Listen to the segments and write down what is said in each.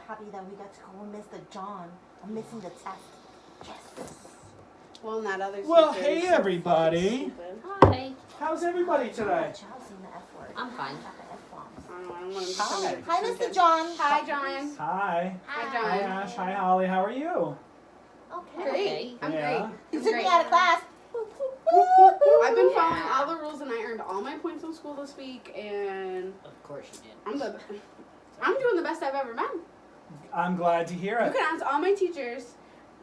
happy that we got to go with Mr. John. I'm missing the test. Yes. Well, not other Well, teachers. hey everybody. Hi. How's everybody today? Chelsea, the F word. I'm fine. Not the F-bombs. I don't want to Hi. Hi, Mr. John. Hi, John. Hi. Hi, Hi, John. Ash. Hi, Holly. How are you? Okay. Great. I'm Yeah. great. You I'm took great. me out of class. I've been following all the rules and I earned all my points in school this week, and Of course you did. I'm doing the best I've ever been. I'm glad to hear You it. can ask all my teachers.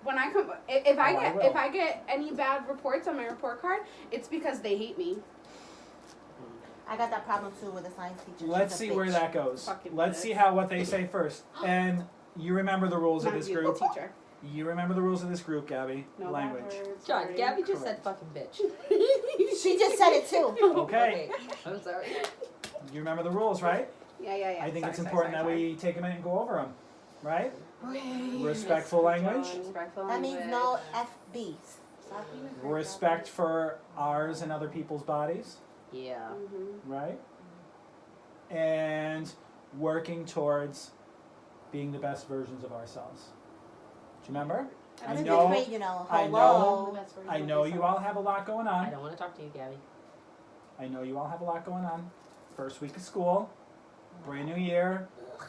When I come, if I will. I get any bad reports on my report card, it's because they hate me. I got that problem too with the science teacher. Let's She's see a where bitch. that goes. Fucking Let's bitch. see what they say first. And you remember the rules of Not this you, group. the teacher. You remember the rules of this group, Gabby. No bad Language. words, John, sorry. Gabby just Correct. said fucking bitch. She just said it too. Okay. I'm sorry. You remember the rules, right? Yeah. I think Sorry, it's sorry, important sorry, that we take a minute and go over them. Right? sorry. Respectful language. Respectful That means no language. FBs. Stop being a freak, Respect for ours and other people's bodies. Yeah. Gabby. Right? And working towards being the best versions of ourselves. Do you remember? I'm I in know- fifth grade, you know. I Hello. I know you all have a lot going I on. don't want to talk to you, Gabby. I know you all have a lot going on. First week of school, brand new year,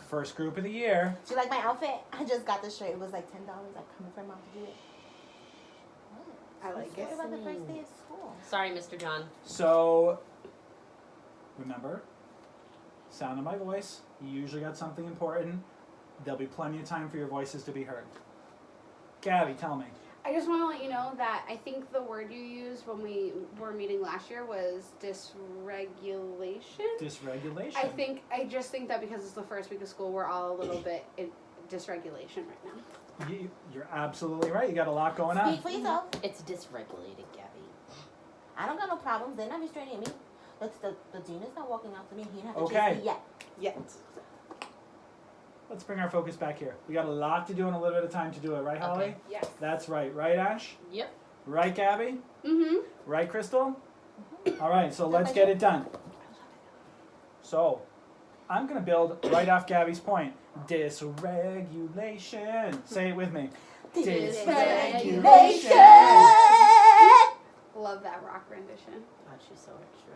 first group of the year. Do you like my outfit? I just got this shirt. It was like $10. I come for mom to do it. I like What it. about the first day of school? Sorry, Mr. John. So, remember, sound of my voice. You usually got something important. There'll be plenty of time for your voices to be heard. Gabby, tell me. I just want to let you know that I think the word you used when we were meeting last year was dysregulation. Dysregulation. I just think that because it's the first week of school, we're all a little bit in dysregulation right now. You're absolutely right. You got a lot going on. Speak for yourself. It's dysregulated, Gabby. I don't got no problems. They're not restraining me. But the dean is not walking out to me. He didn't have Okay. to chase me yet. Yet. Let's bring our focus back here. We got a lot to do and a little bit of time to do it, right, Holly? Okay. Yes. That's right. Right, Ash? Yep. Right, Gabby? Mm-hmm. Right, Crystal? All right, so let's get it done. So, I'm going to build right off Gabby's point. Dysregulation. Say it with me. Dysregulation. Love that rock rendition. God, she's so extra.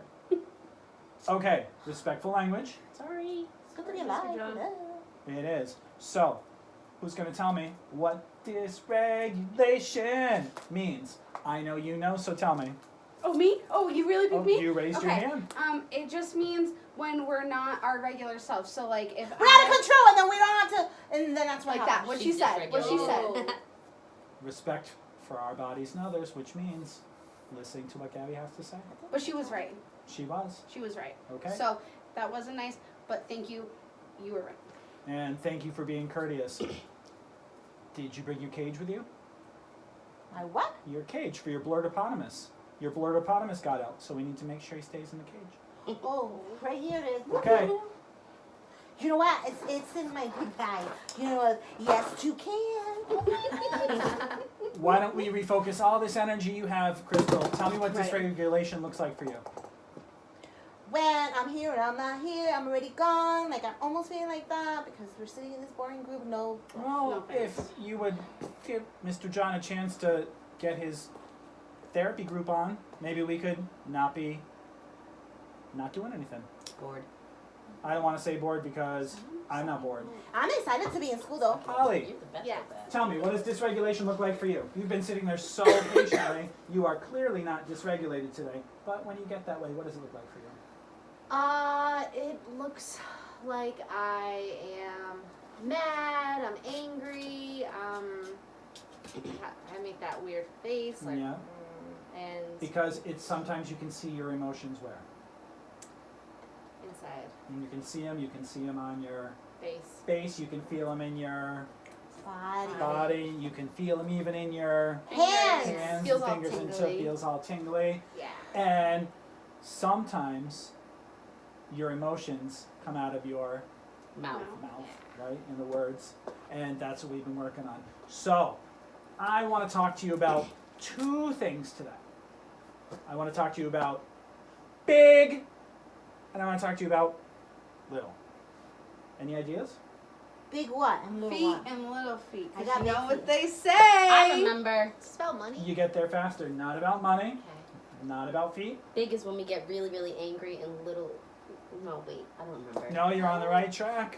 Okay, respectful language. Sorry. It's good to be Mr. alive. John. It is. So, who's going to tell me what dysregulation means? I know you know, so tell me. Oh, me? Oh, you really picked Oh, me? you raised your Okay. hand. It just means when we're not our regular self. So, like, if We're out of control, and then we don't have to. And then that's what like that. happens. What She's she said. What she dysregulated. said. Respect for our bodies and others, which means listening to what Gabby has to say. But she was right. She was. She was right. Okay. So that wasn't nice, but thank you. You were right. And thank you for being courteous. Did you bring your cage with you? My what? Your cage for your blurtopotamus. Your blurtopotamus got out, so we need to make sure he stays in the cage. Oh, right here it is. Okay. You know what? It's in my good bag. You know what? Yes, you can. Why don't we refocus all this energy you have, Crystal? Tell me what Right. dysregulation looks like for you. When I'm here and I'm not here, I'm already gone. Like, I'm almost feeling like that because we're sitting in this boring group. No. Well, No if thanks. you would give Mr. John a chance to get his therapy group on, maybe we could not be not doing anything. Bored. I don't want to say bored because I'm not bored. I'm excited to be in school, though. Holly, You're the best Yeah. at that. tell me, what does dysregulation look like for you? You've been sitting there so patiently. You are clearly not dysregulated today. But when you get that way, what does it look like for you? It looks like I am mad, I'm angry, I make that weird face, like, Yeah. and Because it's sometimes you can see your emotions where? inside, And you can see them on your face. face, you can feel them in your Body. body, you can feel them even in your Hands. hands Feels and all fingers and tingly. it feels all tingly. Yeah. And sometimes your emotions come out of your Mouth. mouth, right, in the words, and that's what we've been working on. So, I want to talk to you about two things today. I want to talk to you about big, and I want to talk to you about little. Any ideas? Big what? And little Feet what? and little feet. I 'Cause got you big know what feet. they say. I remember. Spell money. You get there faster. Not about money. Okay. Not about feet. Big is when we get really, really angry, and little. No, wait, I don't remember. No, you're on the right track.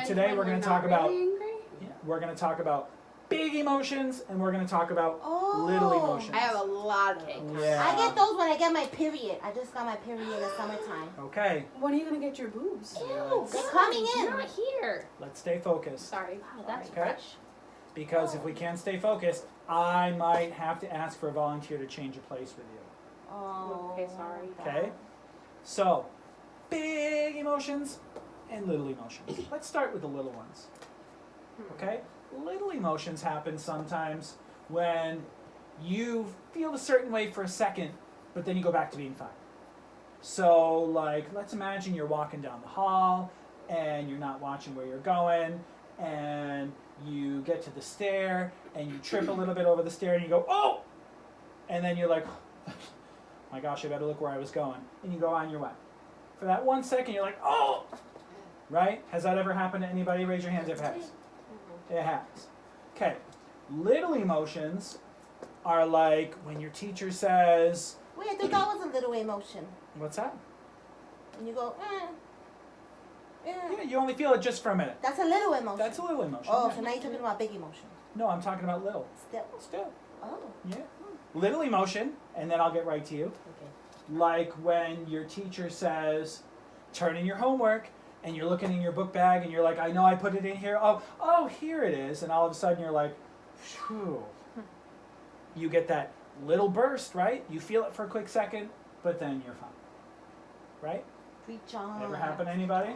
Today When we're going we're to talk not about. really angry? Yeah, we're going to talk about big emotions, and we're going to talk about Oh. little emotions. I have a lot of Okay. those. Yeah. I get those when I get my period. I just got my period in the summertime. Okay, When are you gonna get your boobs? Ew, They're God, coming in. You're not here. let's stay focused. Sorry. Wow, that's Okay. fresh. Because if we can't stay focused, I might have to ask for a volunteer to change a place with you. Oh. Okay, sorry. Okay? So, big emotions and little emotions. Let's start with the little ones. Okay? Little emotions happen sometimes when you feel a certain way for a second, but then you go back to being fine. So, like, let's imagine you're walking down the hall and you're not watching where you're going, and you get to the stair and you trip a little bit over the stair and you go, oh! And then you're like, my gosh, I better look where I was going. And you go on your way. For that 1 second, you're like, oh! Right? Has that ever happened to anybody? Raise your hands if it has. It has. Okay. Little emotions are like when your teacher says, Wait, I thought that was a little emotion. what's that? And you go, Yeah, you only feel it just for a minute. That's a little emotion. That's a little emotion. Oh, yeah. so now you're talking about big emotion. No, I'm talking about little. Still. Still. Oh. Yeah. Little emotion, and then I'll get right to you. Okay. Like when your teacher says, turn in your homework, and you're looking in your book bag, and you're like, I know I put it in here. Oh, here it is. And all of a sudden you're like, phew. You get that little burst, right? You feel it for a quick second, but then you're fine. Right? Preach on. Ever happen to anybody?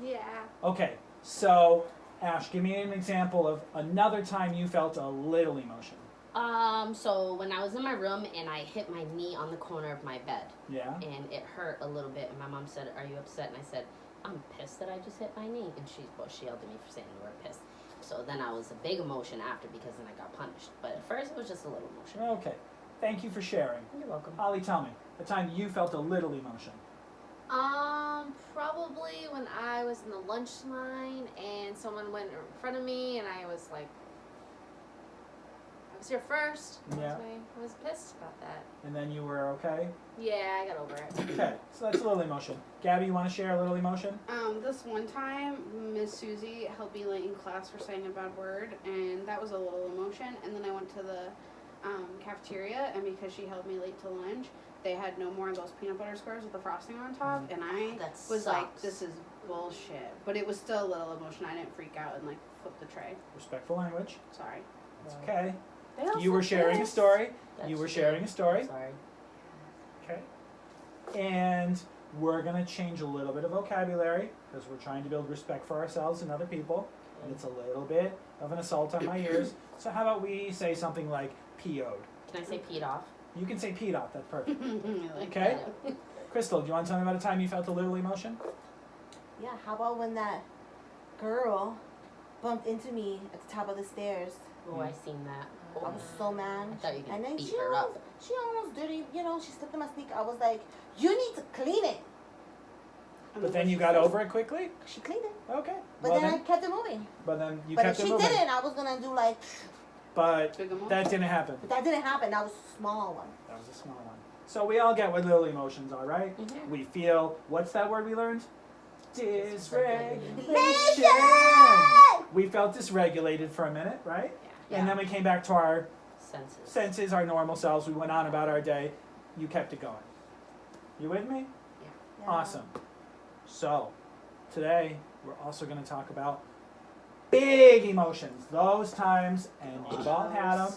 Yeah. Okay, so Ash, give me an example of another time you felt a little emotion. So when I was in my room and I hit my knee on the corner of my bed, Yeah? and it hurt a little bit, and my mom said, "Are you upset?" And I said, "I'm pissed that I just hit my knee," and she yelled at me for saying the word pissed. So then I was a big emotion after because then I got punished. But at first it was just a little emotion. Okay, thank you for sharing. You're welcome. Ollie, tell me, a time you felt a little emotion. Probably when I was in the lunch line and someone went in front of me and I was like, I was here first. Yeah. I was pissed about that. And then you were okay? Yeah, I got over it. Okay, so that's a little emotion. Gabby, you want to share a little emotion? This one time, Miss Susie held me late in class for saying a bad word, and that was a little emotion. And then I went to the cafeteria, and because she held me late to lunch, they had no more of those peanut butter squares with the frosting on top, and I That was like, sucks. this is bullshit. But it was still a little emotion. I didn't freak out and like flip the tray. Respectful language. Sorry. It's okay. They also You were sharing a pissed. story. That's You were true. sharing a story. Sorry. Okay. And we're going to change a little bit of vocabulary because we're trying to build respect for ourselves and other people. And it's a little bit of an assault on my ears. So how about we say something like PO'd? Can I say peed off? You can say peed off. That's perfect. Like Okay. that. Crystal, do you want to tell me about a time you felt a little emotion? Yeah, how about when that girl bumped into me at the top of the stairs? Oh, I seen that. I was so mad. I thought you were And gonna then beat she her almost, up. she almost did it, she slipped in my sneaker. I was like, you need to clean it. But then you got over it quickly? She cleaned it. Okay. But Well then I then, kept it moving. but then you But kept if it she moving. didn't, I was going to do like, But Big emotion. that didn't happen. but that didn't happen. That was a small one. That was a small one. So we all get what little emotions are, right? Mhm. We feel, what's that word we learned? Dysregulation. Dysregulation! We felt dysregulated for a minute, right? And then we came back to our Senses. senses, our normal selves. We went on about our day. You kept it going. You with me? Yeah. Awesome. So, today we're also going to talk about big emotions. Those times, and we've all had them.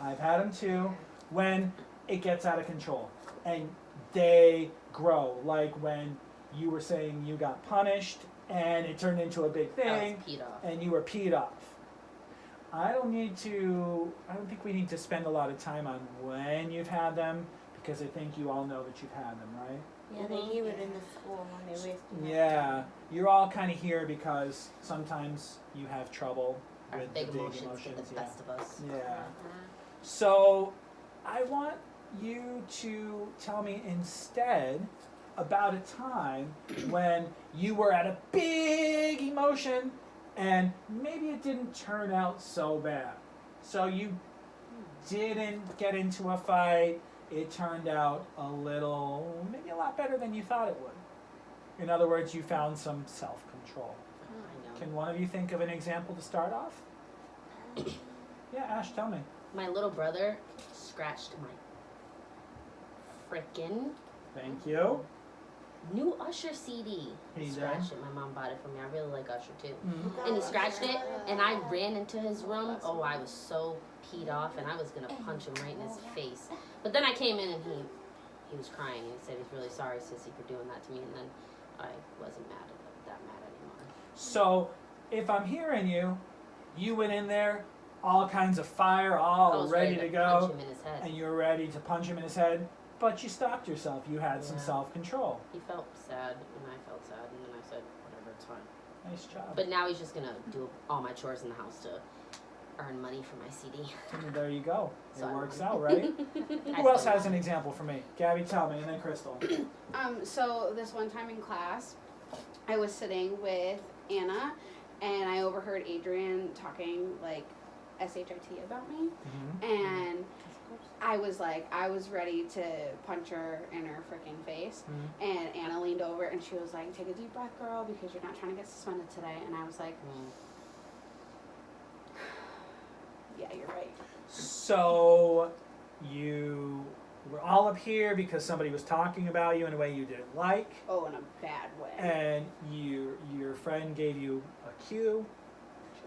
I've had them too. When it gets out of control and they grow, like when you were saying you got punished and it turned into a big I thing was peed off. and you were peed off. I don't think we need to spend a lot of time on when you've had them because I think you all know that you've had them, right? Yeah, they hear it in the school when they raise you. Yeah, you're all kind of here because sometimes you have trouble Our with big the big emotions emotions. get the best of us. Yeah. So I want you to tell me instead about a time when you were at a big emotion and maybe it didn't turn out so bad. So you didn't get into a fight. It turned out maybe a lot better than you thought it would. In other words, you found some self-control. I know. Can one of you think of an example to start off? Yeah, Ash, tell me. My little brother scratched my frickin' Thank you. new Usher CD. He did? Scratched it. My mom bought it for me. I really like Usher too. Mhm. And he scratched it, and I ran into his room. Oh, I was so peed off, and I was gonna punch him right in his face. But then I came in, and he was crying, and he said he's really sorry, Sissy, for doing that to me. And then I wasn't that mad anymore. So, if I'm hearing you, you went in there, all kinds of fire, I all was ready to punch go, him in his head. and you were ready to punch him in his head, but you stopped yourself. You had some Yeah. self-control. He felt sad, and I felt sad, and then I said, whatever, it's fine. Nice job. But now he's just gonna do all my chores in the house to earn money for my CD. And there you go. It So I works won. out, right? I Who else still has won. an example for me? Gabby, tell me, and then Crystal. So this one time in class, I was sitting with Anna, and I overheard Adrian talking like SHIT about me, Mm-hmm. and I was ready to punch her in her freaking face. Mhm. And Anna leaned over and she was like, "Take a deep breath, girl, because you're not trying to get suspended today." And I was like, "Yeah, you're right." So, you were all up here because somebody was talking about you in a way you didn't like, Oh, in a bad way. and your friend gave you a cue,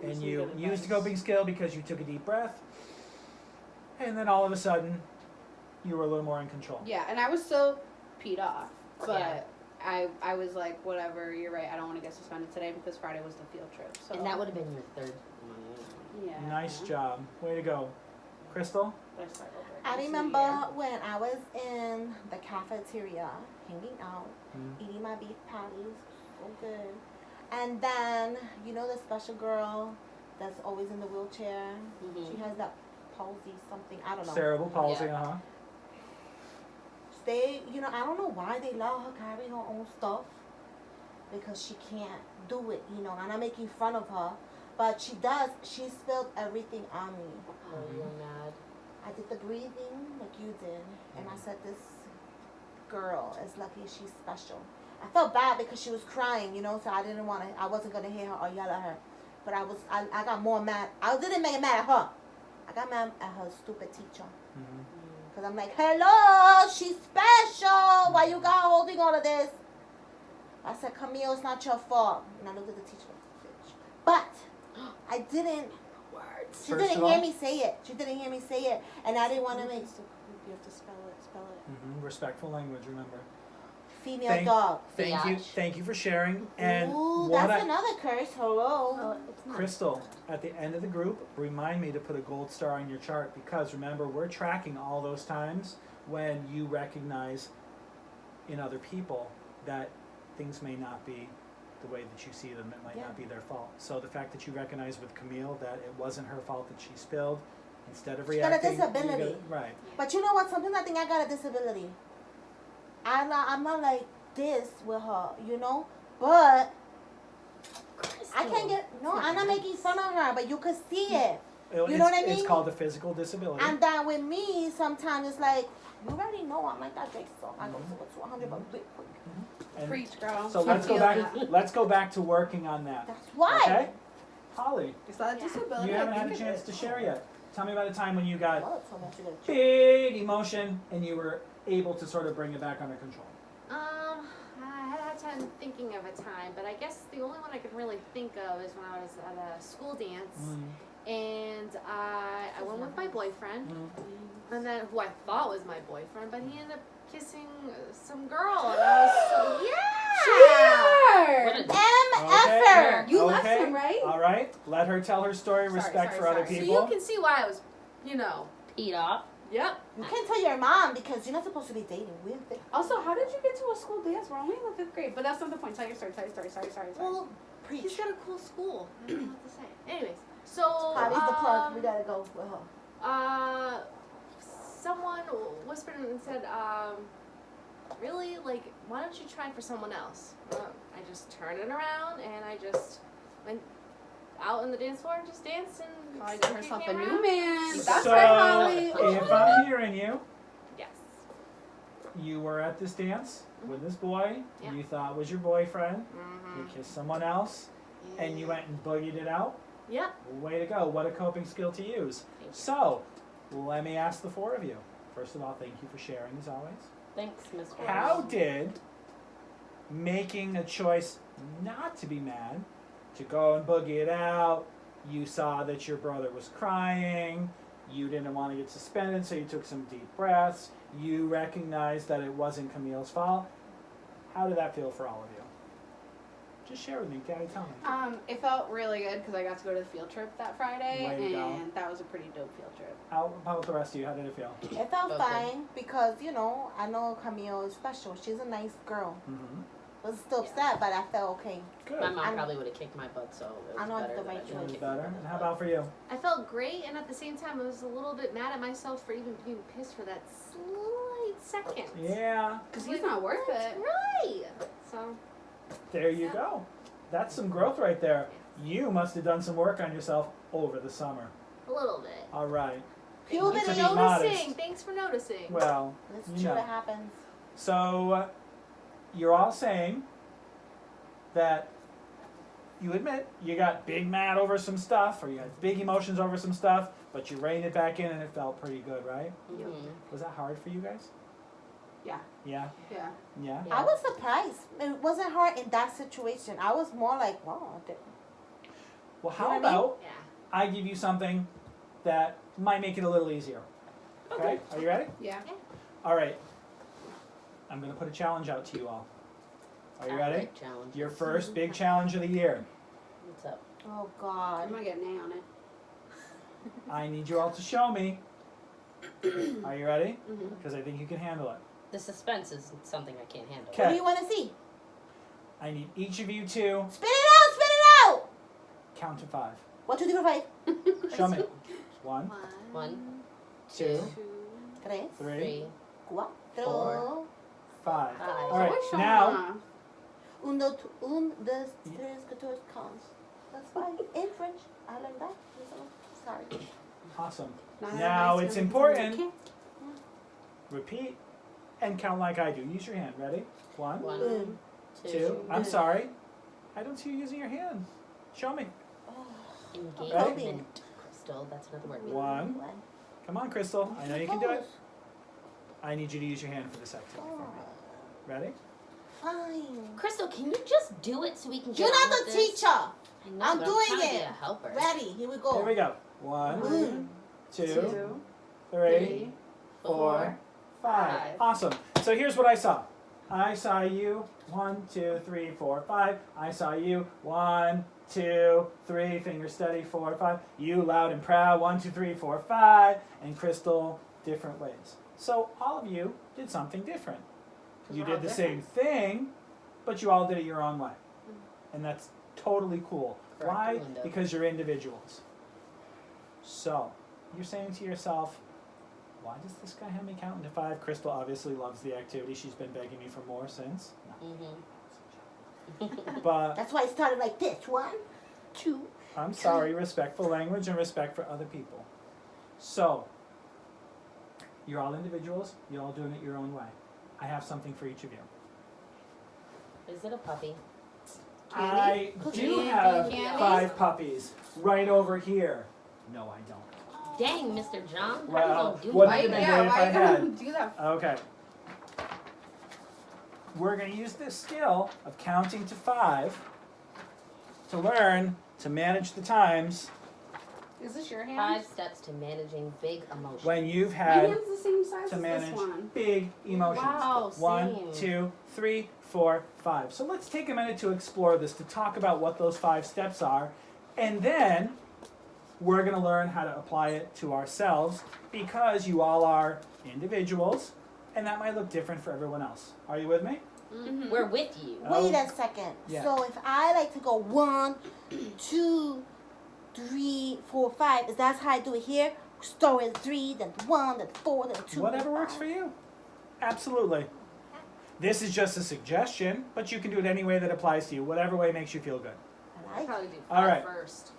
and Used you good used a advice. coping skill because you took a deep breath, and then all of a sudden, you were a little more in control. Yeah, and I was still peed off, but Yeah. I was like, whatever, you're right. I don't want to get suspended today because Friday was the field trip. So And that would have been your third one. yeah. Nice job. Way to go. Crystal? But I started over I again. remember when I was in the cafeteria, hanging out, Mhm. eating my beef patties, so good. And then, you know the special girl that's always in the wheelchair? Mhm. She has that palsy, something, I don't know. Cerebral palsy, Yeah. uh-huh. They, I don't know why they let her carry her own stuff. Because she can't do it, and I'm making fun of her. But she does. She spilled everything on me. Oh, you're mad. I did the breathing like you did, and I said this girl is lucky she's special. I felt bad because she was crying, so I wasn't gonna hear her or yell at her. But I got more mad. I didn't make it mad at her. I got mad at her stupid teacher. Mhm. Because I'm like, hello, she's special. Why you got holding all of this? I said, Camille, it's not your fault. And I looked at the teacher like, bitch. But I didn't. She First didn't of all- hear me say it. She didn't hear me say it. And I didn't want to make You have to spell it. Mhm. Respectful language, remember. female dog. Thank you for sharing. And Ooh, what that's I, another curse. Hello. Oh, it's not. Crystal, at the end of the group, remind me to put a gold star on your chart because remember, we're tracking all those times when you recognize in other people that things may not be the way that you see them. It might Yeah. not be their fault. So the fact that you recognize with Camille that it wasn't her fault that she spilled, instead of She got a reacting, disability. right. But you know what? Sometimes I think I got a disability. I'm not like this with her, But I can't get. No, I'm not making fun of her, but you could see it. You know what I It's mean? called a physical disability. And that with me, sometimes it's like, you already know I'm like that Drake song. I go to 100, but quick. And Preach, girl. so let's go Feel back. that. Let's go back to working on that. That's why. Okay, Holly, Is that a disability? you haven't I had a think it chance is. to share yet. Tell me about a time when you got Well, it's so much you gotta check. big emotion and you were able to sort of bring it back under control. I had a hard time thinking of a time, but I guess the only one I could really think of is when I was at a school dance, and I went with my boyfriend, and then who I thought was my boyfriend, but he ended up kissing some girl, and I was so What a MFer. You left Okay. him, right? All right, let her tell her story. Respect for other So people. you can see why I was, peed off. Yep. You can't tell your mom because you're not supposed to be dating. Weird thing. Also, how did you get to a school dance? We're only in the 5th grade, but that's not the point. Tell your story. Sorry. Well, He's preach. got a cool school. I don't know what to say. Anyways, so Holly's the plug. We gotta go with her. Someone whispered and said, really, like, why don't you try for someone else? I just turned it around and I just went out in the dance floor and just danced and Probably got herself a came new around. man. So, That's right, Holly. if I'm hearing you, Yes. you were at this dance with this boy Yeah. you thought was your boyfriend. Mm-hmm. You kissed someone else, and you went and boogied it out. Yep. Way to go. What a coping skill to use. Thank you. So, let me ask the four of you. First of all, thank you for sharing as always. Thanks, Miss Rose. How did making a choice not to be mad, to go and boogie it out, you saw that your brother was crying, you didn't want to get suspended, so you took some deep breaths, you recognized that it wasn't Camille's fault. How did that feel for all of you? Just share with me, Gabby, tell me. It felt really good because I got to go to the field trip that Friday, Way to go. and that was a pretty dope field trip. How about the rest of you? How did it feel? It felt Okay. fine because, you know, I know Camille is special. She's a nice girl. Mm-hmm. I was still upset, but I felt okay. Good. My mom I'm- probably would have kicked my butt, so it was I know it's better the that right I It didn't was kick better. my And brother's how butt. about for you? I felt great, and at the same time, I was a little bit mad at myself for even being pissed for that slight second. Yeah, Because he's not worth it. Right. So, there you Yeah. go. That's some growth right there. You must have done some work on yourself over the summer. a little bit. All right. You've Let's been be Noticing. modest. Thanks for noticing. Well, It's you true, know. it happens. So you're all saying that you admit you got big mad over some stuff, or you had big emotions over some stuff, but you reined it back in and it felt pretty good, right? Mhm. Was that hard for you guys? Yeah. Yeah? Yeah. Yeah? Yeah. I was surprised. It wasn't hard in that situation. I was more like, wow. Well, You how know what I mean? about Yeah. I give you something that might make it a little easier? Okay? Are you ready? Yeah. All right. I'm going to put a challenge out to you all. Are you I ready? like challenges. Your first big challenge of the year. What's up? Oh, I'm God. gonna get an A on it. I need you all to show me. Are you ready? Mm-hmm. Because I think you can handle it. The suspense is something I can't handle. Okay. What do you want to see? I need each of you to Spit it out! Spit it out! count to 5. 1, 2, 3, 4, 5. Show me. 1, One, 2, 3, 3, 4, 4, 5. Five. All right. Where's Now, Shauna? 1, 2, 3, 4, counts. That's 5. In French. I learned that. So, sorry. awesome. Not Now everybody's it's gonna important. be Repeat and count like I do. Use your hand. Ready? 1, one, 2. I'm sorry. I don't see you using your hand. Show me. Engagement. Crystal, that's another word. 1. Come on, Crystal. I know you can do it. I need you to use your hand for this activity. Oh, Ready? fine. Crystal, can you just do it so we can get You're on not with the this? teacher. I know, I'm but doing trying to be it. a helper. Ready. Here we Here go. we go. 1, 1, 2, 2, 3, 4, 5. Awesome. So here's what I saw. I saw you. 1, 2, 3, 4, 5. I saw you. 1, 2, 3. Finger steady. 4, 5. You loud and proud. 1, 2, 3, 4, 5. And Crystal, different ways. So all of you did something different. You we're all did the same thing, but you all did it your own way. And that's totally cool. Correct, Why? Linda. Because you're individuals. So you're saying to yourself, why does this guy have me counting to 5? Crystal obviously loves the activity. She's been begging me for more since. No. But That's why it started like this. 1, 2. I'm sorry, respectful language and respect for other people. So, you're all individuals. You're all doing it your own way. I have something for each of you. Is it a puppy? I Cookie. do have Candy? 5 puppies right over here. No, I don't. Dang, Mr. John. Well, How you gonna do what that? do you think? Yeah, if why I you had- gonna do that? Okay. We're going to use this skill of counting to 5 to learn to manage the times Is this your hand? 5 steps to managing big emotions. when you've My had hand's the same size to as manage this one. big emotions. Wow, 1, same. 2, 3, 4, 5. So let's take a minute to explore this, to talk about what those 5 steps are, and then we're going to learn how to apply it to ourselves because you all are individuals, and that might look different for everyone else. Are you with me? Mm-hmm. We're with you. Wait a second. Yeah. So if I like to go 1, 2, 3, 4, 5, is that how I do it here? Start with 3, then 1, then 4, then 2. Whatever then works 5. for you. Absolutely. This is just a suggestion, but you can do it any way that applies to you, whatever way makes you feel good. I I'd like probably do All 5 right. first.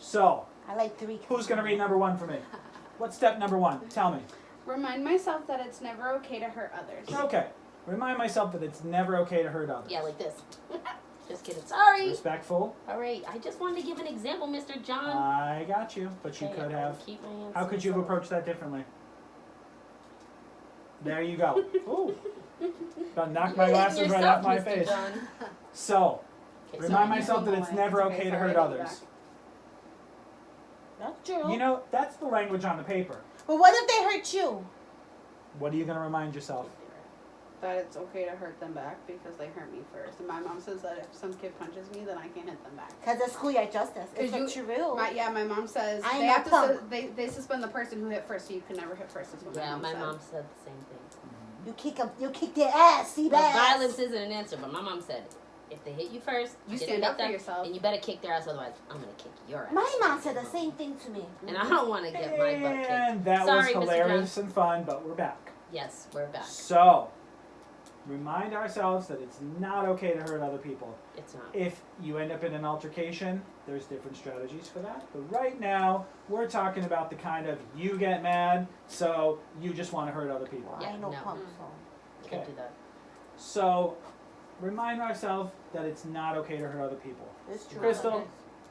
So, I like 3. who's going to read number 1 for me? What's step number 1? Tell me. Remind myself that it's never okay to hurt others. Okay. Remind myself that it's never okay to hurt others. Yeah, like this. Just kidding. Sorry. Respectful. All right. I just wanted to give an example, Mr. John. I got you, but you Okay, could I'll have. keep my hands How to could you have myself. approached that differently? There you go. Ooh. About knocked my You're hitting glasses right yourself, off my Mr. face. John. So, Okay, remind sorry. myself that it's never okay to hurt others. That's true. You know, that's the language on the paper. But what if they hurt you? What are you going to remind yourself? That it's okay to hurt them back because they hurt me first. And my mom says that if some kid punches me, then I can hit them back. Because it's schoolyard justice. It's not true. My mom says I they know have to punk. they suspend the person who hit first, so you can never hit first. Is what Yeah, my said. mom said the same thing. You kick their ass. See But that? violence isn't an answer, but my mom said, if they hit you first, You get stand hit up for them, yourself. and you better kick their ass, otherwise I'm going to kick your ass. My mom said the same thing to me. And I don't want to get my butt kicked. And that Sorry, was Mr. hilarious and fun, but we're back. Yes, we're back. So, remind ourselves that it's not okay to hurt other people. It's not. If you end up in an altercation, there's different strategies for that. But right now, we're talking about the kind of you get mad, so you just want to hurt other people. I ain't no no. punk, so. Can't Okay. do that. So, remind ourselves that it's not okay to hurt other people. It's true. Crystal,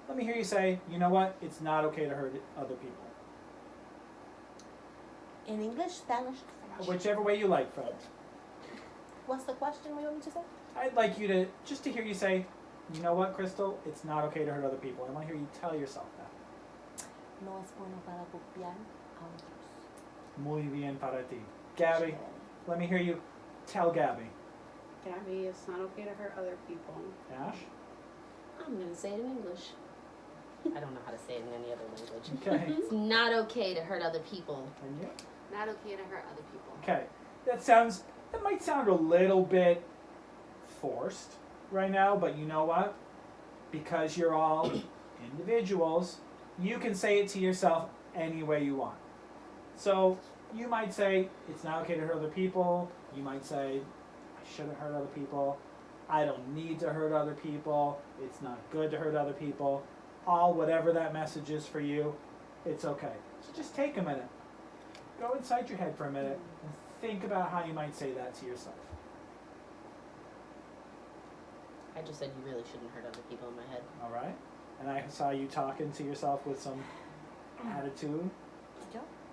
let me hear you say, you know what? It's not okay to hurt other people. In English, Spanish, French. Whichever way you like, Fred. What's the question? What do you want me to say? I'd like you to, just to hear you say, you know what, Crystal? It's not okay to hurt other people. I want to hear you tell yourself that. No es bueno para golpear a otros. Muy bien para ti. Gabby, let me hear you tell Gabby. Gabby, it's not okay to hurt other people. Ash? I'm going to say it in English. I don't know how to say it in any other language. Okay. It's not okay to hurt other people. And you? Not okay to hurt other people. Okay. That might sound a little bit forced right now, but you know what? Because you're all individuals, you can say it to yourself any way you want. So you might say, it's not okay to hurt other people. You might say, I shouldn't hurt other people. I don't need to hurt other people. It's not good to hurt other people. All whatever that message is for you, it's okay. So just take a minute. Go inside your head for a minute and think about how you might say that to yourself. I just said you really shouldn't hurt other people in my head. All right? And I saw you talking to yourself with some attitude.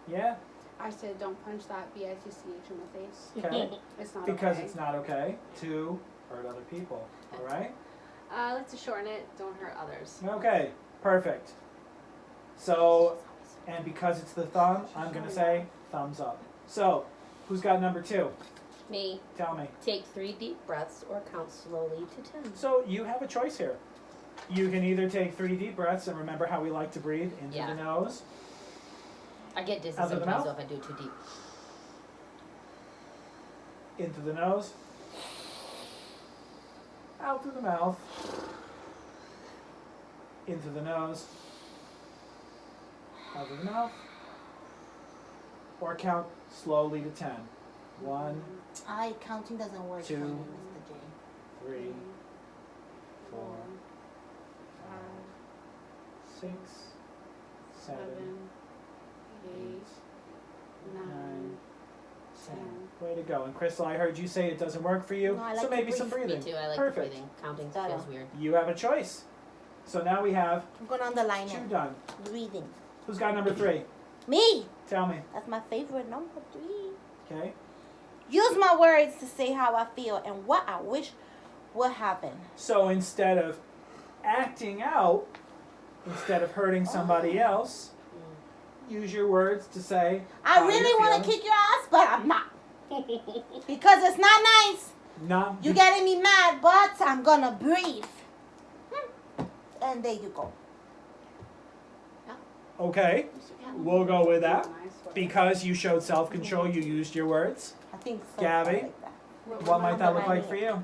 Yeah? I said, don't punch that bitch in the face. Okay. It's not Because okay. it's not okay to hurt other people. All right? I like to shorten it. Don't hurt others. Okay. Perfect. So, and because it's the thumb, I'm going to say thumbs up. So, who's got number 2? Me. Tell me. Take 3 deep breaths or count slowly to 10. So, you have a choice here. You can either take 3 deep breaths, and remember how we like to breathe into Yeah. the nose. I get dizzy Out of the sometimes mouth? though if I do it too deep. Into the nose. Out through the mouth. Into the nose. Out of the mouth. Or count slowly to 10. 1, Counting doesn't work for 2, me, Mr. J. 3, 4, 5, 6, 7, 8, 9, 10. Way to go. And Crystal, I heard you say it doesn't work for you, No, I so like to maybe some breathe. breathing. Me too, I like Perfect. the breathing. Counting Better. feels weird. You have a choice. So now we have I'm going to underline 2 it. done. Breathing. Who's got number 3? Me! Tell me. That's my favorite number 3. Okay. Use my words to say how I feel and what I wish would happen. So instead of acting out, instead of hurting somebody else, use your words to say I how really you're want to feeling. kick your ass, but I'm not. Because it's not nice. Not You getting me mad, but I'm going to breathe. And there you go. okay. We'll go with that. Nice way. Because you showed self-control, you used your words. I think so. Gabby? Like that. What might that look like for you?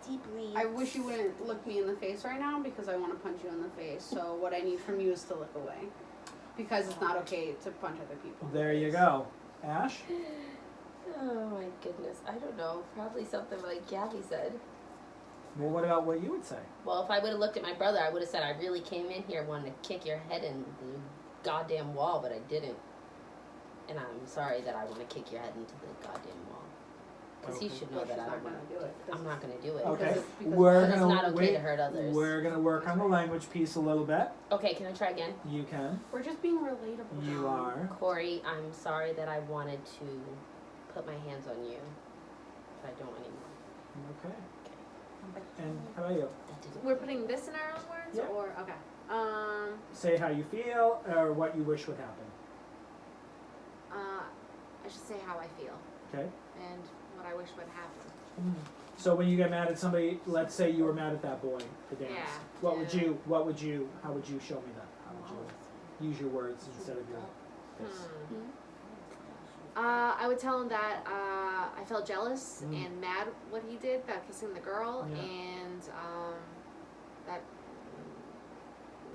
Deep breathe. I wish you wouldn't look me in the face right now because I want to punch you in the face. So what I need from you is to look away. Because it's not okay to punch other people. There you go. Ash? Oh my goodness. I don't know. Probably something like Gabby said. Well, what about what you would say? Well, if I would have looked at my brother, I would have said, I really came in here wanting to kick your head in the goddamn wall, but I didn't. And I'm sorry that I want to kick your head into the goddamn wall. Because he Okay. should know that I not don't gonna want do it. to. I'm not going to do it. Okay, because we're But it's gonna not okay wait. to hurt others. We're gonna work on the language piece a little bit. Okay, can I try again? You can. We're just being relatable. You John. are. Corey, I'm sorry that I wanted to put my hands on you, but I don't anymore. Okay. And how about you? That didn't. We're putting this in our own words, Yeah. or okay. Say how you feel or what you wish would happen. I should say how I feel Okay. and what I wish would happen. So when you get mad at somebody, let's say you were mad at that boy, the dance. Yeah. What Yeah. would you? How would you show me that? How would you use your words instead of your fists? I would tell him that I felt jealous Mm. and mad what he did about kissing the girl, Yeah. and that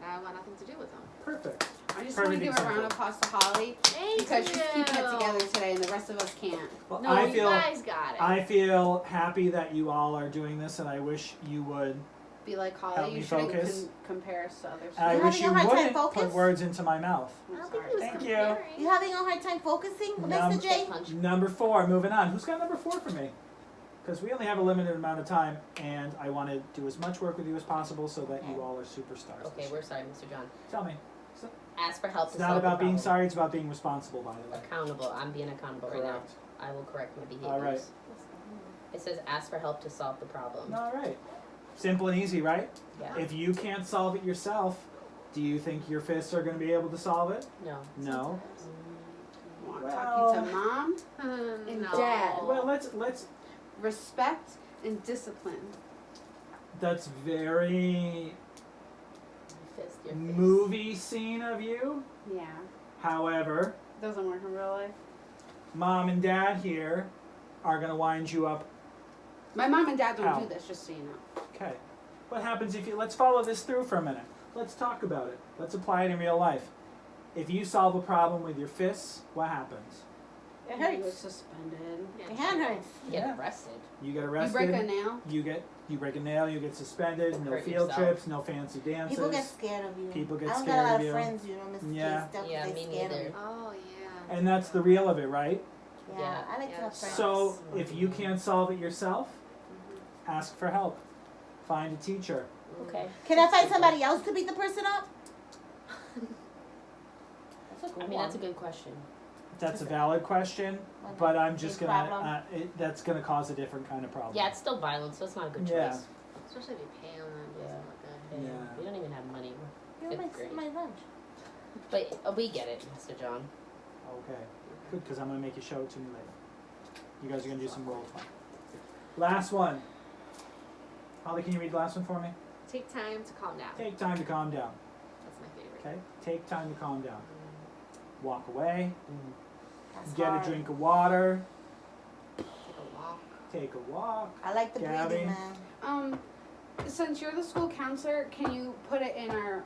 I want nothing to do with him. Perfect. I just want to Perfect give a round of example. applause to Holly Thank because you. she's keeping it together today, and the rest of us can't. Well, No, I you feel guys got it. I feel happy that you all are doing this, and I wish you would. Be like Help Holly, me you shouldn't focus. compare us to others. I You're wish you having a hard time wouldn't put focus? words into my mouth. I I'm don't think sorry. he was Thank you. comparing. You having a hard time focusing, No. Mr. J? Punch. Number 4. Moving on. Who's got number 4 for me? Because we only have a limited amount of time, and I want to do as much work with you as possible so that you all are superstars. Okay, we're sorry, Mr. John. Tell me. Ask for help It's to not solve about the being problem. sorry. It's about being responsible. By the way. Accountable. I'm being accountable right now. Correct. I will correct my behaviors. All right. It says ask for help to solve the problem. All right. Simple and easy, right? Yeah. If you can't solve it yourself, do you think your fists are going to be able to solve it? No. No. Want Well- talking to mom? And Dad. Well, let's. Respect and discipline. That's very Fist, your fist. movie scene of you. Yeah. However, Doesn't work in real life. mom and dad here are going to wind you up. My mom and dad don't How? do this, just so you know. Okay. What happens if you, let's follow this through for a minute. Let's talk about it. Let's apply it in real life. If you solve a problem with your fists, what happens? It You get hurts. suspended. Your hand hurts. You get Yeah. arrested. You get You arrested. break a nail. You break a nail, you get suspended, no Hurt field yourself. trips, no fancy dances. People get scared of you. People get I don't scared got a lot of of you. friends, you know, Mr. Yeah. J stuff, Yeah, they me scared of neither. me. Oh yeah. And that's the real of it, right? Yeah, Yeah. I like to Yeah. have friends. So if you can't solve it yourself, ask for help. Find a teacher. Okay. Can I find somebody else to beat the person up? That's a good I mean, one. that's a good question. That's a valid question, Well, but I'm just big gonna. problem. That's gonna cause a different kind of problem. Yeah, it's still violent, so it's not a good Yeah. choice. Especially if you pay them, that doesn't look good. Yeah. We don't even have money. You know, fifth grade. my lunch. But we get it, Mr. John. Okay. Good, because I'm gonna make you show it to me later. You guys are gonna do some role play. Last one. Holly, can you read the last one for me? Take time to calm down. Take time to calm down. That's my favorite. Okay. Take time to calm down. Walk away. That's Get hard. a drink of water. Take a walk. Take a walk. I like the Gabby. breathing, man. Since you're the school counselor, can you put it in our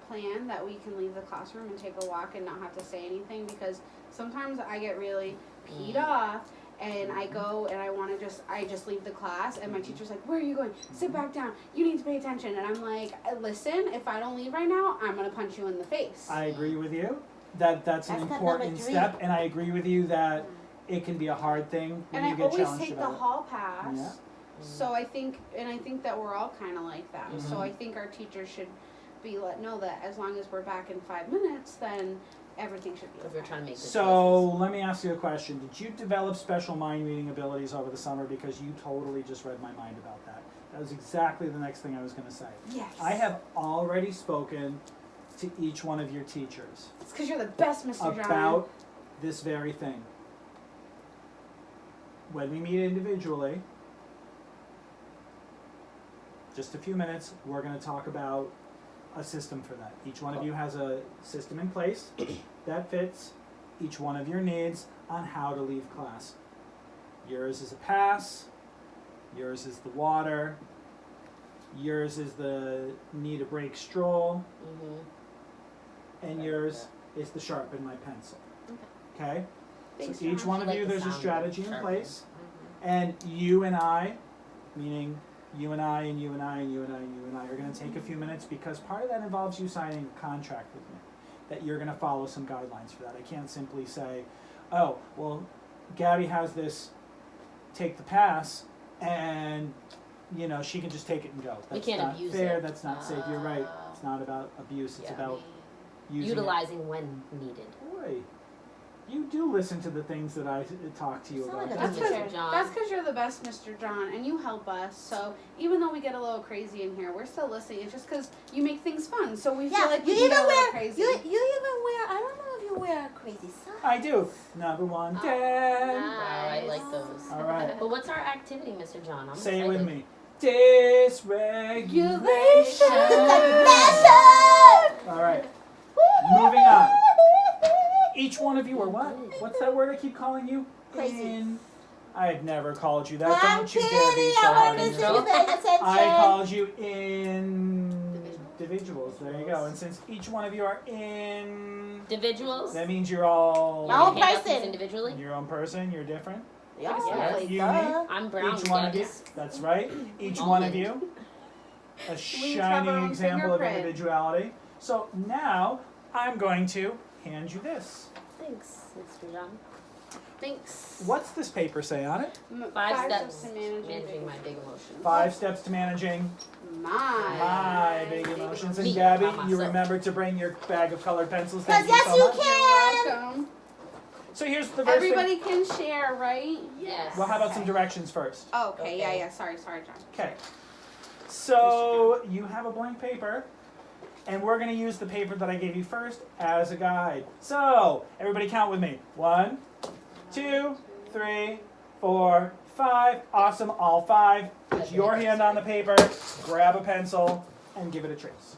plan that we can leave the classroom and take a walk and not have to say anything? Because sometimes I get really peed off and I go and I just leave the class and my teacher's like, where are you going? Sit back down. You need to pay attention. And I'm like, listen, if I don't leave right now, I'm gonna punch you in the face. I agree with you. That's an That's step important number 3. step, and I agree with you that it can be a hard thing when and you I get always challenged take the about it. hall pass. Yeah. So I think that we're all kind of like that. Mhm. So I think our teachers should be let know that as long as we're back in 5 minutes, then everything should be If we're okay. trying to make good So let me ask you a question. Did you develop special mind reading abilities over the summer? Because you totally just read my mind about that. That was exactly the next thing I was going to say. Yes. I have already spoken to each one of your teachers It's because you're the best, Mr. John. about this very thing. When we meet individually, just a few minutes, we're going to talk about a system for that. Each one of you has a system in place that fits each one of your needs on how to leave class. Yours is a pass, yours is the water, yours is the need a break stroll, and yours is the sharpen my pencil. Okay? Thanks, So each John. one of I like you, the there's a sound of strategy in sharpen. place, and you and I meaning you and I and you and I and you and I and you and I are going to take a few minutes because part of that involves you signing a contract with me, that you're going to follow some guidelines for that. I can't simply say, oh, well, Gabby has this, take the pass, and she can just take it and go. That's can't not abuse fair. it. That's not safe. You're right. It's not about abuse. It's Yeah. about using Utilizing when needed. Boy, you do listen to the things that I talk to you Sound about. like a don't you? Mr. John. That's because you're the best, Mr. John, and you help us. So even though we get a little crazy in here, we're still listening. It's just because you make things fun. So we feel like we you can even get a little wear crazy. you even wear. I don't know if you wear crazy socks. I do. Number one, Oh, Dad. Wow, I like those. All right. But what's our activity, Mr. John? I'm Say it excited. with me. Dysregulation. All right. Moving on. Each one of you are what? What's that word I keep calling you? Crazy. I've never called you that. I'm Don't you dare kidding. be so I hard wanted on to see yourself. you paying attention. I called you individuals. There you go. And since each one of you are in, Individuals? that means you're all My own Hand up person. these individually? your own person. You're different. Yeah, Yes. You, duh. I'm brown. Each one of you. Gabby's That's right. Each one of almond. you. A each have our shining own example of fingerprint. individuality. So now I'm going to hand you this. Thanks, Mr. John. Thanks. What's this paper say on it? 5 steps to to managing managing my big emotions. 5 steps to managing my big emotions. And Me, Gabby, not you myself. remembered to bring your bag of colored pencils. Because Thank you yes, so you much. can. Welcome. So here's the first thing. Everybody can share, right? Yes. Well, how about some directions first? Oh, okay. Okay. Yeah. Sorry, John. Okay. So you have a blank paper, and we're going to use the paper that I gave you first as a guide. So everybody count with me. 1, 2, 3, 4, 5. Awesome, all 5. Put your hand on the paper, grab a pencil, and give it a trace.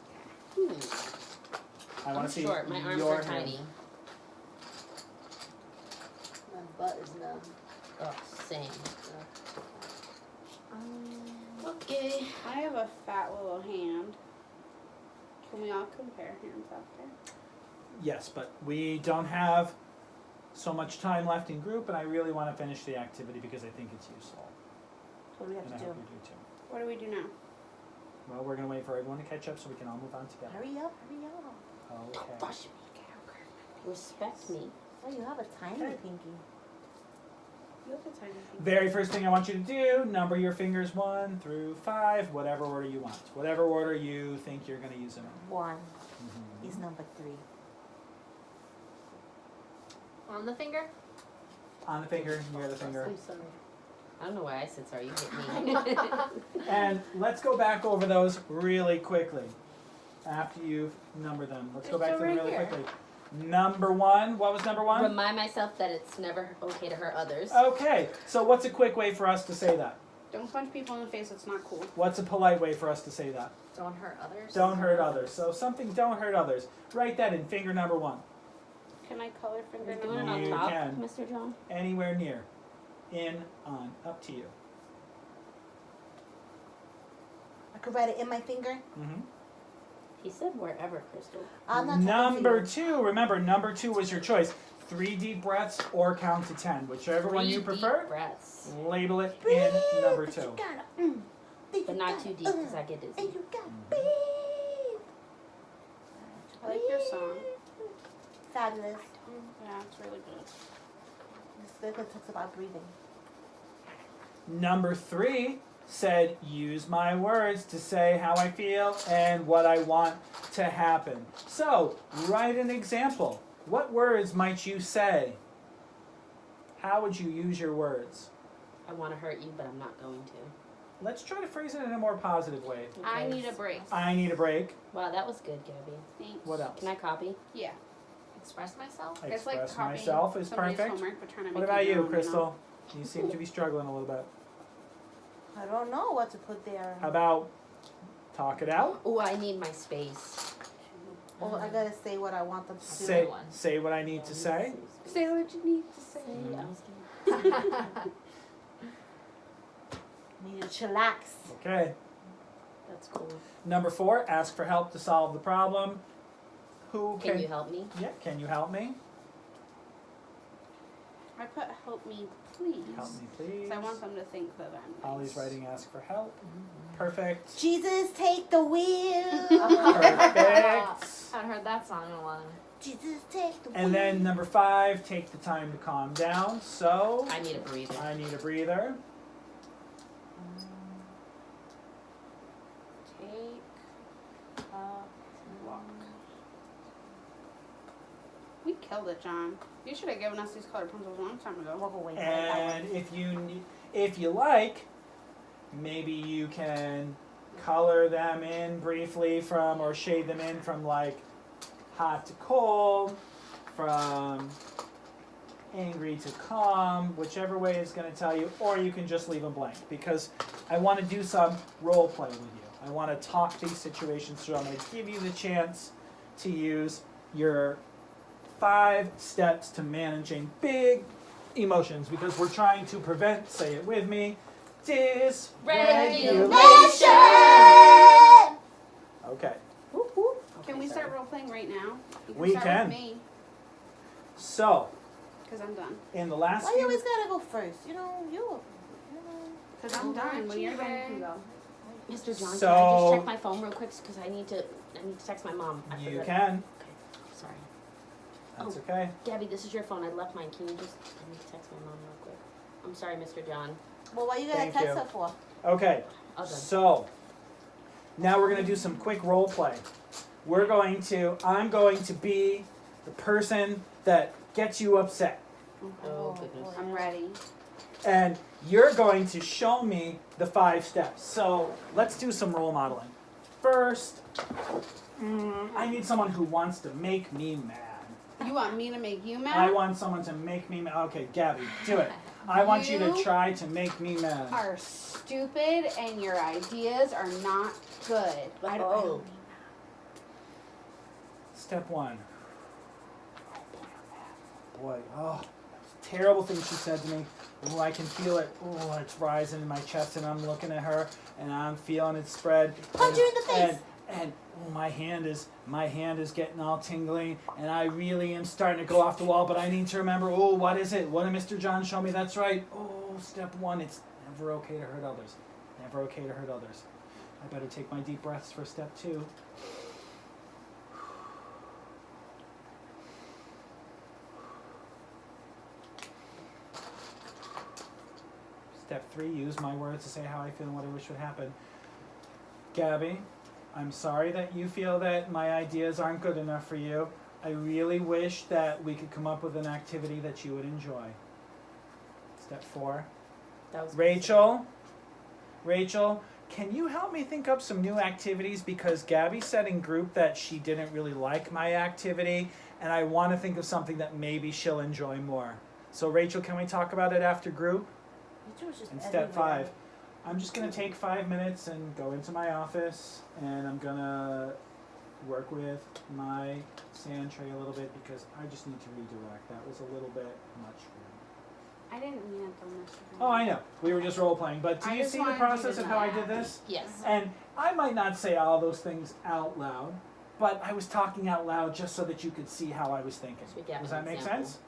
I want I'm to see short. My arms your are hand. tiny. My butt is numb. Oh, same. Okay. I have a fat little hand. Can we all compare hands out there? Yes, but we don't have so much time left in group, and I really want to finish the activity because I think it's useful. What do we have And I to hope do? you do too. What do we do now? Well, we're going to wait for everyone to catch up so we can all move on together. Hurry up, hurry up. Okay. Respect me. Oh, you have a tiny Okay. pinky. You have a tiny thing. Very first thing I want you to do, number your fingers 1 through 5, whatever order you want. Whatever order you think you're going to use them in. 1 Mhm. is number 3. On the finger? On the finger, near the finger. I'm sorry. I don't know why I said sorry. You hit me. And let's go back over those really quickly after you've numbered them. Let's go It's back to them right really here. quickly. Number 1, what was number 1? Remind myself that it's never okay to hurt others. Okay, so what's a quick way for us to say that? Don't punch people in the face. It's not cool. What's a polite way for us to say that? Don't hurt others. Don't hurt others. So something, don't hurt others. Write that in finger number 1. Can I color finger Are you doing it number on You top, can. Mr. John? Anywhere near. In, on, up to you. I could write it in my finger. Mm-hmm. He said wherever, Crystal. I'm not talking to Number you. 2, remember, number 2 was your choice. 3 deep breaths or count to 10. Whichever one you 3 deep prefer, breaths. label it Breathe, in number but 2. you gotta, But not too deep because I get And dizzy. you gotta Mhm. breathe. I like your song. Fabulous. Yeah, it's really good. This video talks about breathing. Number 3 said, use my words to say how I feel and what I want to happen. So, write an example. What words might you say? How would you use your words? I want to hurt you, but I'm not going to. Let's try to phrase it in a more positive way. I Okay. need a break. I need a break. Wow, that was good, Gabby. Thanks. What else? Can I copy? Yeah. Express myself? It's like Express copying myself is somebody's perfect. homework, but trying to What make about it your you, own, Crystal? You seem to be struggling a little bit. I don't know what to put there. How about talk it out? Oh, I need my space. Oh, I gotta say what I want them to do. Say what I need to say. Say what you need to say. Mhm. I was gonna- Need to chillax. Okay. That's cool. Number 4, ask for help to solve the problem. Who Can you help me? Yeah, can you help me? I put help me please. Help me, please. 'Cause I want them to think that I'm nice. Holly's writing ask for help. Perfect. Jesus, take the wheel. Perfect. Haven't heard that song in a while. Jesus, take the wheel. And then number 5, take the time to calm down. So I need a breather. I need a breather. Take a walk. We killed it, John. You should have given us these colored pencils a long time ago. Walk away. And if you like, maybe you can color them in briefly from, or shade them in from like hot to cold, from angry to calm, whichever way is going to tell you, or you can just leave them blank, because I want to do some role play with you. I want to talk these situations through. I'm going to give you the chance to use your 5 steps to managing big emotions, because we're trying to prevent, say it with me, dysregulation. Okay, Can we start role playing right now? You We start can. With me, so because I'm done. in the last Why you few, always gotta go first? You know. Because I'm done. When you're done, you can go. Mr. John, can I So- just check my phone real quick? Because I need to text my mom. I you forgot. can. Sorry. That's okay. Gabby, this is your phone. I left mine. Can you just I need to text my mom real quick? I'm sorry, Mr. John. Well, why you gotta Thank text you. her for? Okay. All done. So, now we're going to do some quick role play. I'm going to be the person that gets you upset. Oh, goodness. I'm ready. And you're going to show me the 5 steps. So, let's do some role modeling. First, I need someone who wants to make me mad. You want me to make you mad? I want someone to make me mad. Okay, Gabby, do it. I want you to You try to make me mad. are stupid and your ideas are not good. I don't. Step 1. Boy, terrible thing she said to me. Oh, I can feel it. Oh, it's rising in my chest, and I'm looking at her, and I'm feeling it spread. Punch her in the face. And my hand is getting all tingly, and I really am starting to go off the wall. But I need to remember. Oh, what is it? What did Mr. John show me? That's right. Oh, step 1. It's never okay to hurt others. Never okay to hurt others. I better take my deep breaths for step 2. Step 3, use my words to say how I feel and what I wish would happen. Gabby, I'm sorry that you feel that my ideas aren't good enough for you. I really wish that we could come up with an activity that you would enjoy. Step 4. That was Rachel, can you help me think up some new activities? Because Gabby said in group that she didn't really like my activity, and I want to think of something that maybe she'll enjoy more. So Rachel, can we talk about it after group? And step 5, I'm just going to take 5 minutes and go into my office, and I'm going to work with my sand tray a little bit, because I just need to redirect. That was a little bit much for me. I didn't mean it though, Mr. Oh, I know. We were just role playing. But do I you just see the wanted you process to of how I know. did this? Yes. And I might not say all those things out loud, but I was talking out loud just so that you could see how I was thinking. So we get Does an that make example. sense?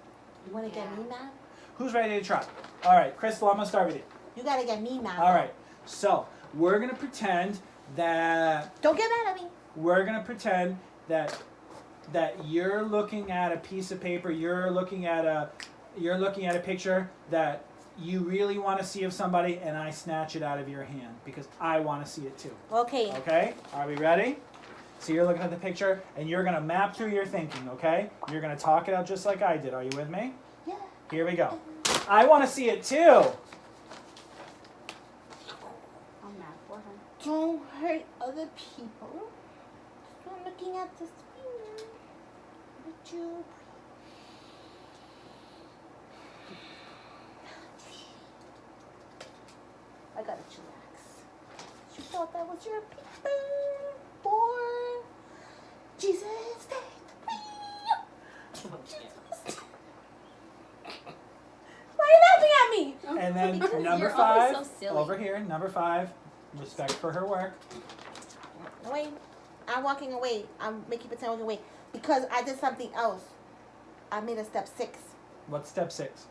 You wanna get me mad? Who's ready to try? All right, Crystal, I'm going to start with you. You gotta get me mad. All right. So we're going to pretend that Don't get mad at me. that you're looking at a piece of paper, you're looking at a picture that you really want to see of somebody, and I snatch it out of your hand because I want to see it too. Okay. Okay? Are we ready? So you're looking at the picture, and you're going to map through your thinking, okay? You're going to talk it out just like I did. Are you with me? Yeah. Here we go. I want to see it too. I'm mad for her. Don't hurt other people. Just I'm looking at this finger. Would you? I gotta chillax. You thought that was your paper, boy? Jesus, take me. Why are you laughing at me? And then Because number you're always 5, so silly. over here, number 5, respect for her work. Wait, I'm walking away. I'm making pretend walking away because I did something else. I made a step 6. What's step 6?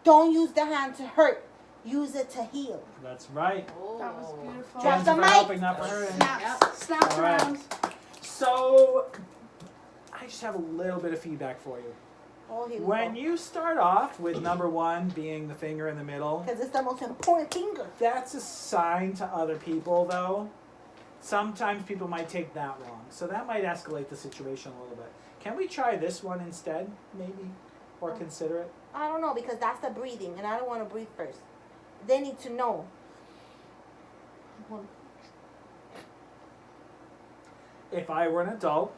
Don't use the hand to hurt. Use it to heal. That's right. Oh. That was beautiful. Drop Jen's the for mic. helping, not for hurting. Snaps All right. around. So, I just have a little bit of feedback for you. Oh, here we When go. you start off with number 1 being the finger in the middle, Because it's the most important finger. that's a sign to other people, though. Sometimes people might take that wrong. So that might escalate the situation a little bit. Can we try this one instead, maybe? Or consider it? I don't know, because that's the breathing, and I don't want to breathe first. They need to know. If I were an adult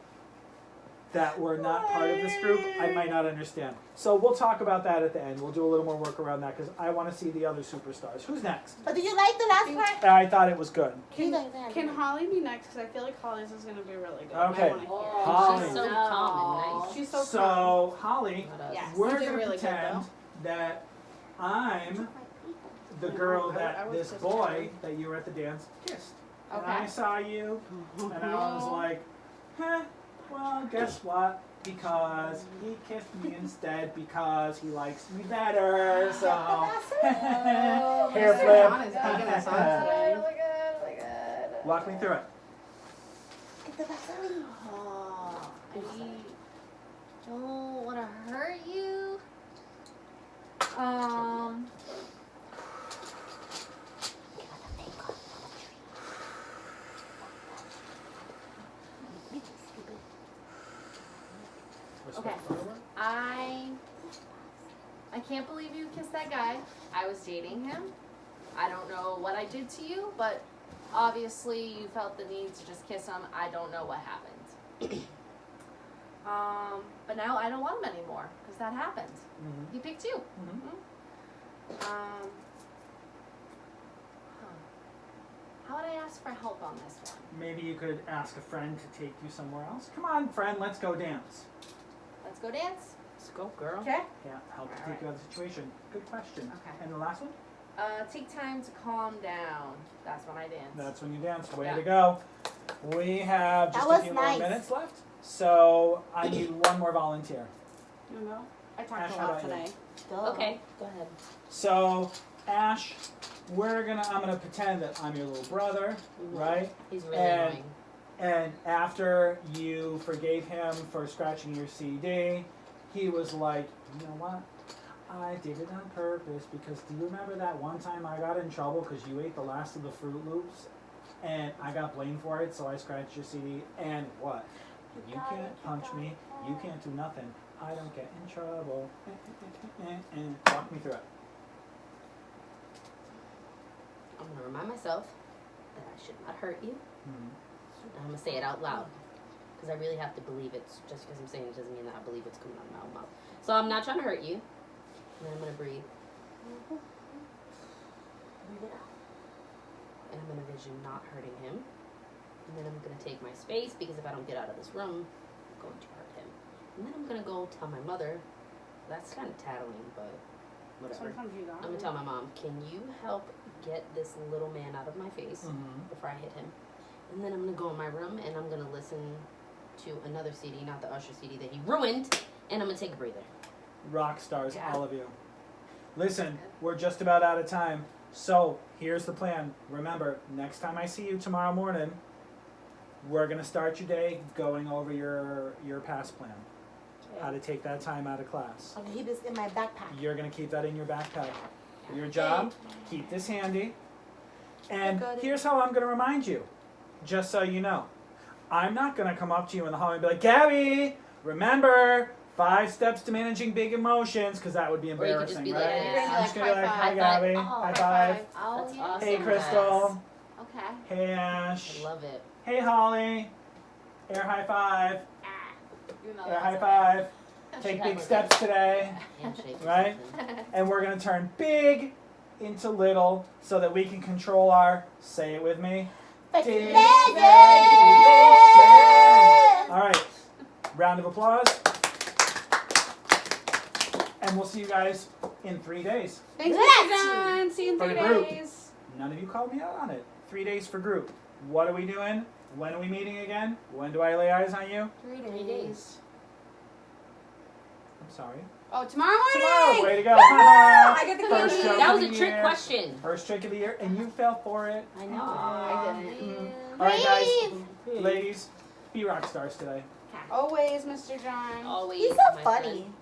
that were not part of this group, I might not understand. So we'll talk about that at the end. We'll do a little more work around that because I want to see the other superstars. Who's next? But do you like the last part? I thought it was good. You like that? Can Holly be next? Because I feel like Holly's is going to be really good. Okay. I wanna hear. Oh, Holly. She's so calm and nice. She's so calm. So, Holly, What else? Yes. we're You do going to really good, pretend that I'm the girl I that was this just boy kidding. that you were at the dance kissed. And Okay. I saw you, and I was like, well, guess what? Because he kissed me instead because he likes me better, so. Hair Mr. flip. John is taking us on today. Really good, really good. Walk me through it. Get the Vaseline. Oh, I don't want to hurt you. Okay. I can't believe you kissed that guy. I was dating him. I don't know what I did to you, but obviously you felt the need to just kiss him. I don't know what happened. But now I don't want him anymore because that happened. Mhm. He picked you. Mhm. Huh. How would I ask for help on this one? Maybe you could ask a friend to take you somewhere else. Come on, friend, let's go dance. Let's go dance. Let's go, girl. Okay. Yeah, help to All take right. you out of the situation. Good question. Okay. And the last one? Take time to calm down. That's when I dance. That's when you dance. Way Yeah. to go. We have just That a was few nice. more minutes left. So I need one more volunteer. You know? I Ash, talked a how lot about you? today. Okay, go ahead. So, Ash, I'm gonna pretend that I'm your little brother, Mhm. right? He's really And- annoying. And after you forgave him for scratching your CD, he was like, you know what? I did it on purpose because do you remember that one time I got in trouble because you ate the last of the Fruit Loops? And I got blamed for it, so I scratched your CD. And what? You can't punch me. You can't do nothing. I don't get in trouble. Walk me through it. I'm gonna remind myself that I should not hurt you. Mhm. And I'm gonna say it out loud. Because I really have to believe it. Just because I'm saying it doesn't mean that I believe it's coming out of my mouth. So I'm not trying to hurt you. And then I'm gonna breathe. And I'm gonna vision not hurting him. And then I'm gonna take my space because if I don't get out of this room, I'm going to hurt him. And then I'm gonna go tell my mother. That's kind of tattling, but whatever. Sometimes you I'm gonna tell my mom, can you help get this little man out of my face Mhm. before I hit him? And then I'm gonna go in my room and I'm gonna listen to another CD, not the Usher CD that he ruined, and I'm gonna take a breather. Rock stars, Yeah. all of you. Listen, we're just about out of time. So here's the plan. Remember, next time I see you tomorrow morning, we're gonna start your day going over your past plan. How to take that time out of class. I'll keep this in my backpack. You're gonna keep that in your backpack. Your job, keep this handy. And Got it. here's how I'm gonna remind you, just so you know. I'm not gonna come up to you in the hallway and be like, Gabby, remember 5 steps to managing big emotions, because that would be Or you could just embarrassing, be right? like, yeah. I'm just gonna be like, High hi five. Gabby, Oh, high high five. Oh, That's yeah. awesome. Hey Crystal, Okay. hey Ash, I love it. hey Holly, air high five, You know air that's high okay. five. Take Should big have steps today. a handshake or Right? something. And we're going to turn big into little so that we can control our, say it with me, Magic! all right, round of applause. And we'll see you guys in 3 days. Thanks, Let's Mr. John. See you in For 3 the group. days. None of you called me out on it. 3 days for group. What are we doing? When are we meeting again? When do I lay eyes on you? 3 3 days. I'm sorry. Oh, tomorrow Tomorrow, morning! way to go. I get the First candy. joke That of was the a trick year. question. First trick of the year, and you fell for it. I know. I didn't. Mm. All right, guys, ladies, be rock stars today. Always, Mr. John. Always. He's so my funny. friend.